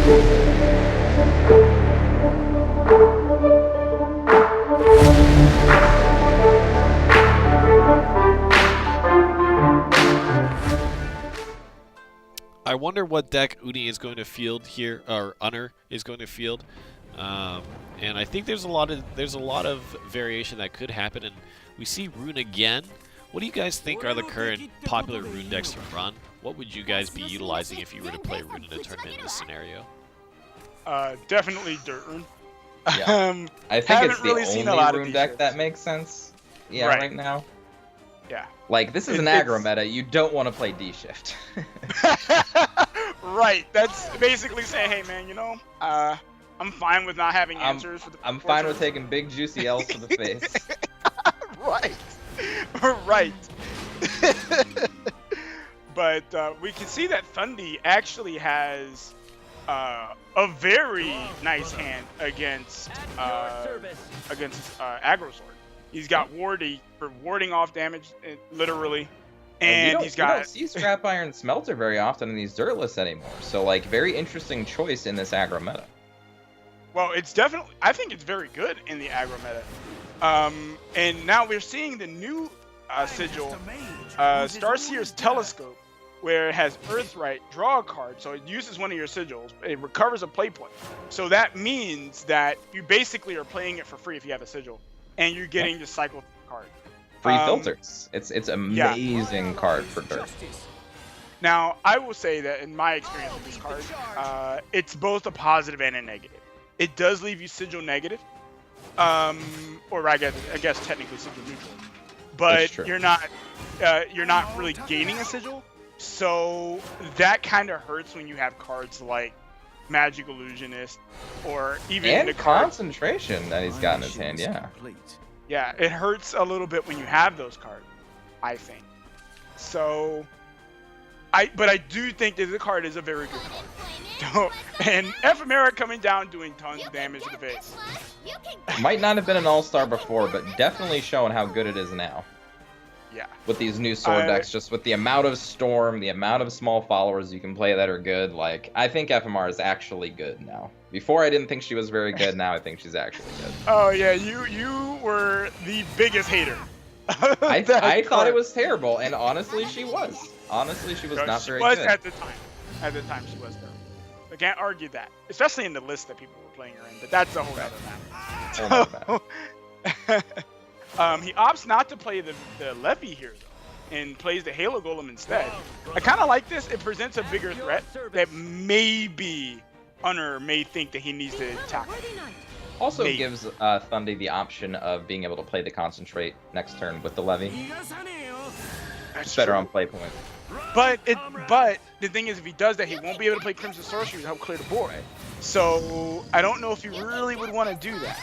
I wonder what deck Uni is going to field here, or Unner is going to field, and I think there's a lot of variation that could happen. And we see Rune again. What do you guys think are the current popular Rune decks to run? What would you guys be utilizing if you were to play Rune in a tournament in this scenario? Definitely Dirt Rune. Yeah. I think it's the really only Rune deck that makes sense. Yeah, right now. Yeah. Like, this is an aggro meta. You don't want to play D-Shift. Right. That's basically saying, hey, man, you know, I'm fine with not having answers for the I'm fine with taking big, juicy L's to the face. Right. Right. But we can see that ThundIII actually has a very nice hand against aggro sword. He's got warding for warding off damage, literally, and he's got. You don't see Scrap Iron Smelter very often in these dirt lists anymore. So, like, very interesting choice in this aggro meta. Well, it's definitely. I think it's very good in the aggro meta. And now we're seeing the new sigil, Starseer's Telescope, where it has Earthright, draw a card, so it uses one of your sigils, it recovers a play point. So that means that you basically are playing it for free if you have a sigil, and you're getting to cycle the card. Free filters. It's amazing card for dirt. Now, I will say that in my experience with this card, it's both a positive and a negative. It does leave you sigil negative, or I guess technically sigil neutral, but you're not really gaining a sigil. So that kind of hurts when you have cards like Magic Illusionist, or even the concentration that he's got in his hand. Yeah, it hurts a little bit when you have those cards, I think. So, but I do think that the card is a very good card. And Ephemera coming down doing tons of damage to the face. Might not have been an all-star before, but definitely showing how good it is now. Yeah. With these new sword decks, just with the amount of Storm, the amount of small followers you can play that are good, like, I think FMR is actually good now. Before I didn't think she was very good, now I think she's actually good. Oh yeah, you were the biggest hater. I thought it was terrible, and honestly she was. Honestly, she was not very good. At the time. At the time she was terrible. I can't argue that. Especially in the list that people were playing her in, but that's a whole other matter. He opts not to play the Levy here, though, and plays the Halo Golem instead. I kind of like this. It presents a bigger threat that maybe Unner may think that he needs to tackle. Also gives ThundIII the option of being able to play the Concentrate next turn with the Levy. It's better on play point. But the thing is, if he does that, he won't be able to play Crimson Sorcery to help clear the board. So I don't know if he really would want to do that.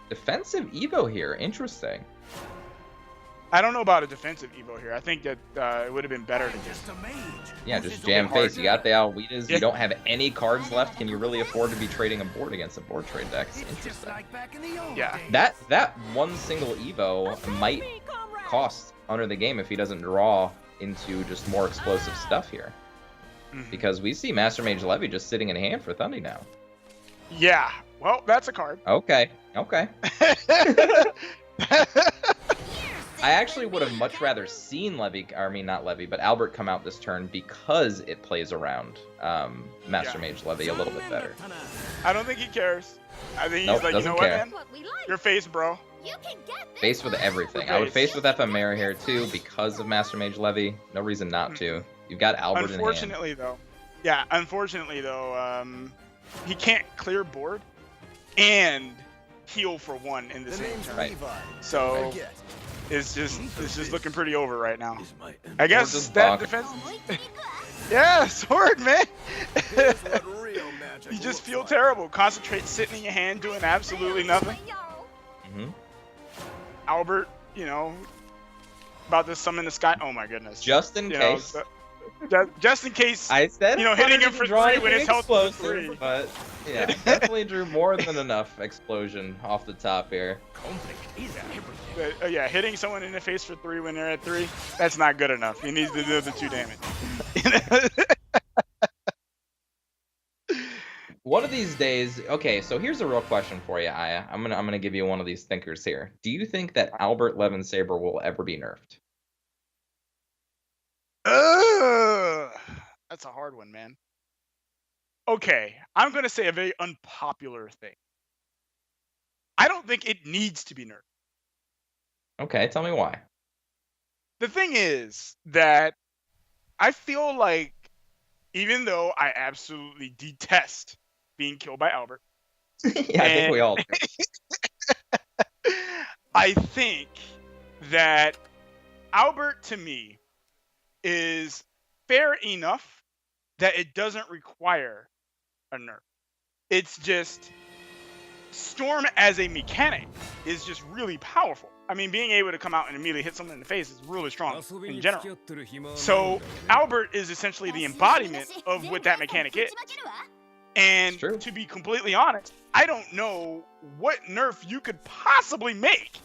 Defensive Evo here, interesting. I don't know about a defensive Evo here. I think that it would have been better to just jam face. You got the Alweedas. You don't have any cards left. Can you really afford to be trading a board against a board trade deck? Interesting. Yeah. That one single Evo might cost Unner the game if he doesn't draw into just more explosive stuff here. Because we see Master Mage Levy just sitting in hand for ThundIII now. Yeah. Well, that's a card. Okay. I actually would have much rather seen Albert come out this turn because it plays around Master Mage Levy a little bit better. I don't think he cares. I think he's like, you know what, man? Your face, bro. Face with everything. I would face with Ephemera here too because of Master Mage Levy. No reason not to. You've got Albert in hand. Unfortunately though, he can't clear board and heal for one in the same turn. Right. So it's just looking pretty over right now. I guess that defense. Yeah, sword, man. You just feel terrible. Concentrate sitting in your hand doing absolutely nothing. Albert, about to summon the sky. Oh my goodness. Just in case. Just in case. I said, hitting him for 3 when his health was 3. But yeah, definitely drew more than enough explosion off the top here. Yeah, hitting someone in the face for 3 when they're at 3, that's not good enough. He needs to do the 2 damage. One of these days, okay, so here's a real question for you, Aya. I'm gonna give you one of these thinkers here. Do you think that Albert Levin Saber will ever be nerfed? That's a hard one, man. Okay, I'm gonna say a very unpopular thing. I don't think it needs to be nerfed. Okay, tell me why. The thing is that I feel like, even though I absolutely detest being killed by Albert, Yeah, I think we all do. I think that Albert, to me, is fair enough that it doesn't require a nerf. It's just Storm as a mechanic is just really powerful. I mean, being able to come out and immediately hit someone in the face is really strong in general. So Albert is essentially the embodiment of what that mechanic is. And to be completely honest, I don't know what nerf you could possibly make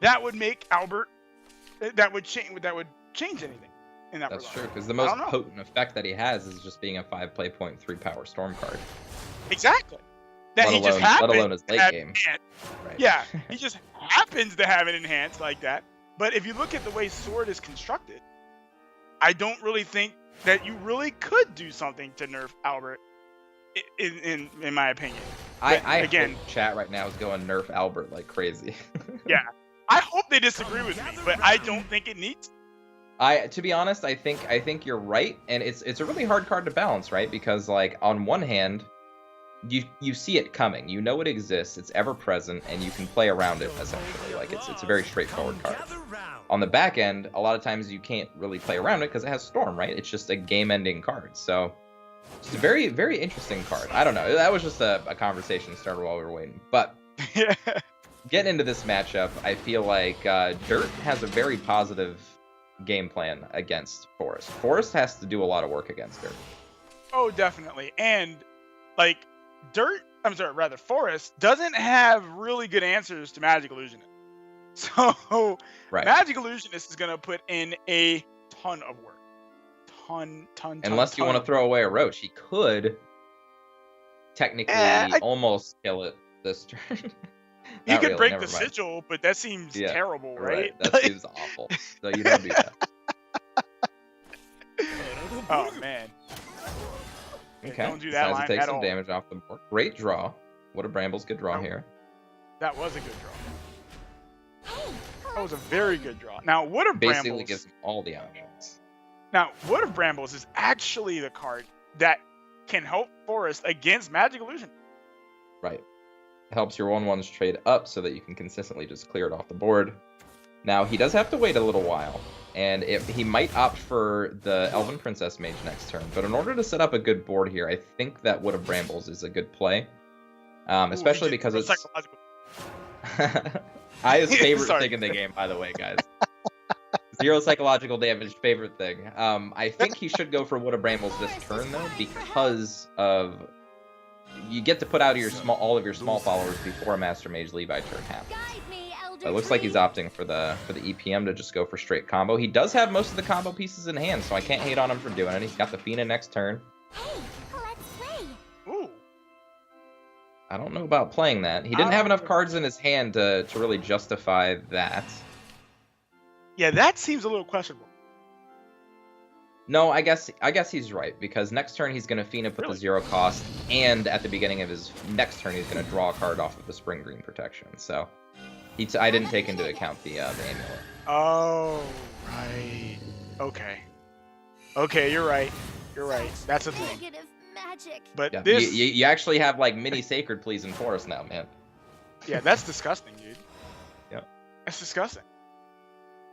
that would make Albert that would change anything in that regard. That's true, because the most potent effect that he has is just being a 5.3 power Storm card. Exactly. That let he alone, just happens let alone his late game. Right. Yeah, he just happens to have it enhanced like that. But if you look at the way Sword is constructed, I don't really think that you really could do something to nerf Albert, in my opinion. I again, hope chat right now is going nerf Albert like crazy. Yeah, I hope they disagree with me, but I don't think it needs. To be honest, I think you're right, and it's a really hard card to balance, right? Because like on one hand, you see it coming, you know it exists, it's ever present, and you can play around it essentially. Like it's a very straightforward card. On the back end, a lot of times you can't really play around it because it has Storm, right? It's just a game-ending card. So it's a very, very interesting card. I don't know. That was just a conversation started while we were waiting. But getting into this matchup, I feel like Dirt has a very positive game plan against Forest. Forest has to do a lot of work against Dirt. Oh, definitely. And like Forest doesn't have really good answers to Magic Illusionist. So Magic Illusionist is going to put in a ton of work. Unless you want to throw away a Roach, he could technically almost kill it this turn. He could break the sigil, but that seems terrible, right? That seems awful. So you don't do that. Oh, man. Okay. Don't do that line take at some all. damage off the board. Great draw. What a Brambles good draw here. That was a good draw. That was a very good draw. Now, Wood of Brambles basically gives him all the options. Now, Wood of Brambles is actually the card that can help Forest against Magic Illusion. Right. Helps your 1/1s trade up so that you can consistently just clear it off the board. Now, he does have to wait a little while, and he might opt for the Elven Princess Mage next turn, but in order to set up a good board here, I think that Wood of Brambles is a good play, especially because it's Aya's favorite thing in the game, by the way, guys. 0 psychological damage, favorite thing. I think he should go for Wood of Brambles this turn, though, because of you get to put out all of your small followers before a Master Mage Levi turn happens. It looks like he's opting for the EPM to just go for straight combo. He does have most of the combo pieces in hand, so I can't hate on him for doing it. He's got the Fina next turn. Ooh. I don't know about playing that. He didn't have enough cards in his hand to really justify that. Yeah, that seems a little questionable. No, I guess he's right, because next turn he's going to Fina put the 0 cost, and at the beginning of his next turn he's going to draw a card off of the Spring Green protection. So I didn't take into account the amulet. Oh, right. Okay, you're right. That's a thing. But yeah, this... You actually have like mini Sacred Pleas in Forest now, man. Yeah, that's disgusting, dude. Yeah. That's disgusting.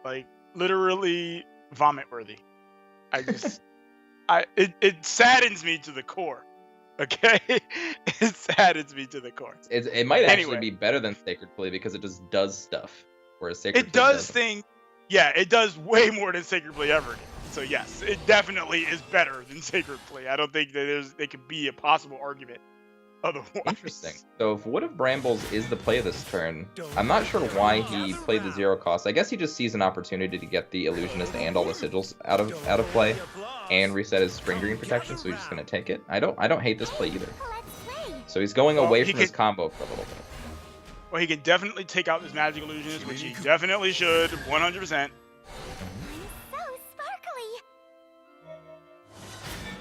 Like, literally vomit-worthy. It saddens me to the core. Okay? It saddens me to the core. It might actually be better than Sacred Plea because it just does stuff. Whereas Sacred Plea does things. Yeah, it does way more than Sacred Plea ever did. So yes, it definitely is better than Sacred Plea. I don't think that there could be a possible argument otherwise. Interesting. So if Wood of Brambles is the play this turn, I'm not sure why he played the 0 cost. I guess he just sees an opportunity to get the Illusionist and all the sigils out of play and reset his Spring Green protection, so he's just gonna take it. I don't hate this play either. So he's going away from his combo for a little bit. Well, he can definitely take out this Magic Illusionist, which he definitely should, 100%.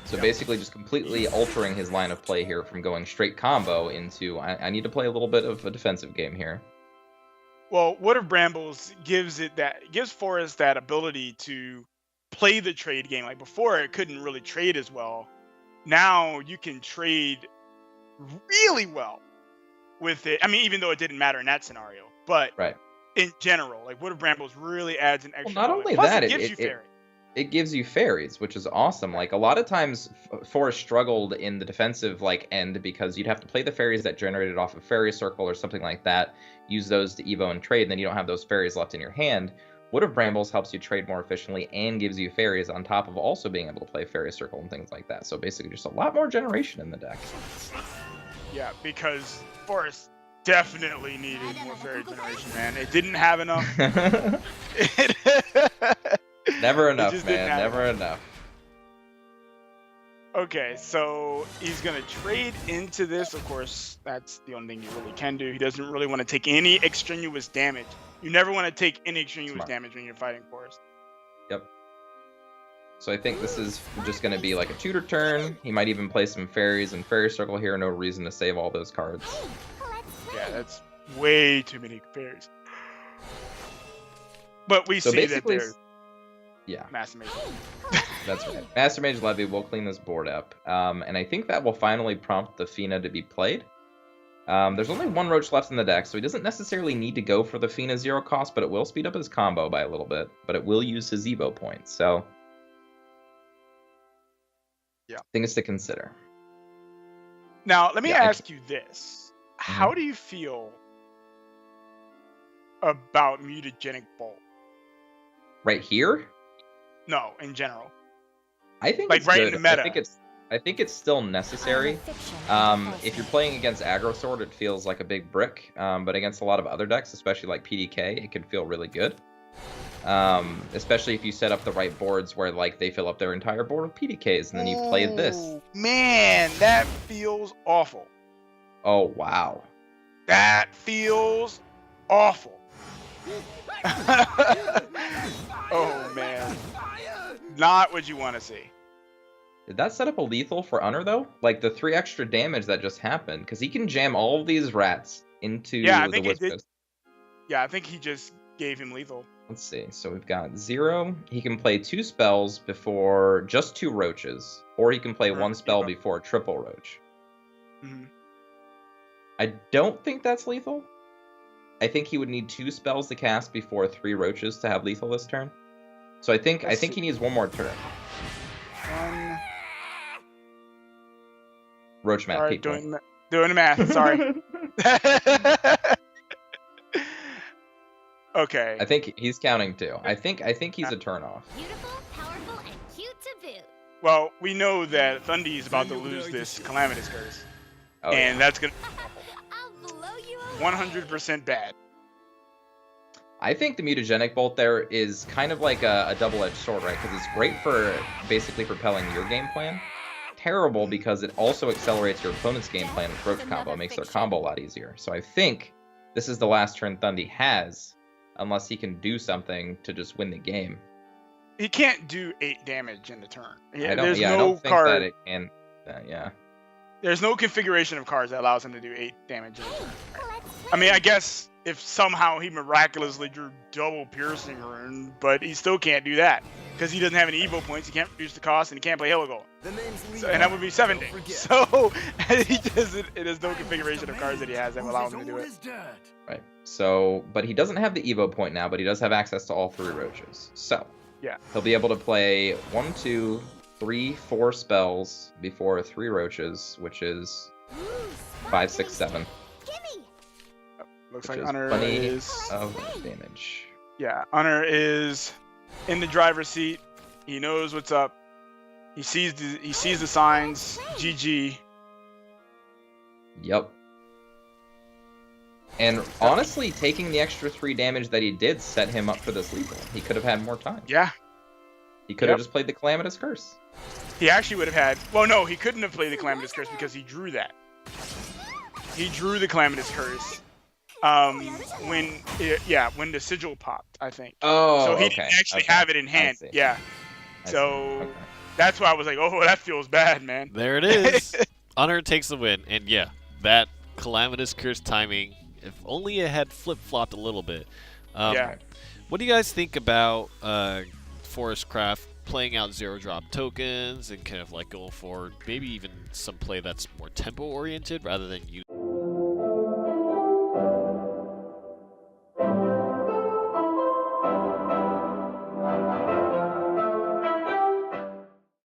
So basically just completely altering his line of play here from going straight combo into, I need to play a little bit of a defensive game here. Well, Wood of Brambles gives Forrest that ability to play the trade game. Like before, it couldn't really trade as well. Now you can trade really well with it. I mean, even though it didn't matter in that scenario, but in general, like Wood of Brambles really adds an extra. Well, not only plus that, it gives you fairy. It gives you fairies, which is awesome. Like a lot of times, Forrest struggled in the defensive end because you'd have to play the fairies that generated off of Fairy Circle or something like that, use those to Evo and trade, and then you don't have those fairies left in your hand. Wood of Brambles helps you trade more efficiently and gives you fairies on top of also being able to play Fairy Circle and things like that. So basically just a lot more generation in the deck. Yeah, because Forrest definitely needed more fairy generation, man. It didn't have enough. Never enough, man. Never enough. Okay, so he's going to trade into this. Of course, that's the only thing you really can do. He doesn't really want to take any extraneous damage. You never want to take any extraneous damage when you're fighting Forrest. Yep. So I think this is just going to be like a tutor turn. He might even play some fairies and Fairy Circle here. No reason to save all those cards. Yeah, that's way too many fairies. But we see that there's Master Mage. That's right. Master Mage Levy will clean this board up. And I think that will finally prompt the Fina to be played. There's only one Roach left in the deck, so he doesn't necessarily need to go for the Fina 0 cost, but it will speed up his combo by a little bit. But it will use his Evo points, so things to consider. Now, let me ask you this. How do you feel about Mutagenic Bolt? Right here? No, in general. I think like it's right good. in the meta. I think it's still necessary. If you're playing against Aggro Sword, it feels like a big brick. But against a lot of other decks, especially like PDK, it can feel really good. Especially if you set up the right boards where like they fill up their entire board with PDKs, and then you play this. Man, that feels awful. Oh wow. That feels awful. Oh man. Not what you want to see. Did that set up a lethal for Unner though? Like the 3 extra damage that just happened, because he can jam all of these rats into the Wisp. Yeah, I think he just gave him lethal. Let's see. So we've got 0. He can play 2 spells before just 2 roaches, or he can play 1 spell before triple roach. I don't think that's lethal. I think he would need 2 spells to cast before 3 roaches to have lethal this turn. So I think he needs 1 more turn. Roach math, people. Doing the math. Sorry. Okay. I think he's counting too. I think he's a turn off. Beautiful, powerful, and cute to boot. Well, we know that ThundIII is about to lose this Calamitous Curse, and that's gonna 100% bad. I think the Mutagenic Bolt there is kind of like a double-edged sword, right? Because it's great for basically propelling your game plan. Terrible because it also accelerates your opponent's game plan with Roach combo. It makes their combo a lot easier. So I think this is the last turn ThundIII has, unless he can do something to just win the game. He can't do 8 damage in the turn. I don't think that it can. There's no configuration of cards that allows him to do 8 damage in a turn. I mean, I guess if somehow he miraculously drew double Piercing Rune, but he still can't do that because he doesn't have any Evo points. He can't reduce the cost, and he can't play Heligold. So, and that would be 7 days. So he doesn't. It is no configuration of cards that he has that will allow him to do it. Right. So, but he doesn't have the Evo point now, but he does have access to all 3 roaches. So he'll be able to play 1, 2, 3, 4 spells before 3 roaches, which is 5, 6, 7. Looks like Unner is of damage. Yeah, Unner is in the driver's seat. He knows what's up. He sees the signs. GG. Yep. And honestly, taking the extra 3 damage that he did set him up for this lethal. He could have had more time. Yeah. He could have just played the Calamitous Curse. He actually would have had... Well, no, he couldn't have played the Calamitous Curse because he drew that. He drew the Calamitous Curse. When the sigil popped, I think. Oh, so he okay. didn't actually have it in hand. see. Yeah. I So see. Okay. that's why I was like, oh, that feels bad, man. There it is. Unner takes the win, and yeah, that Calamitous Curse timing, if only it had flip-flopped a little bit. Yeah. What do you guys think about Forest Craft playing out zero-drop tokens and kind of like going for maybe even some play that's more tempo-oriented rather than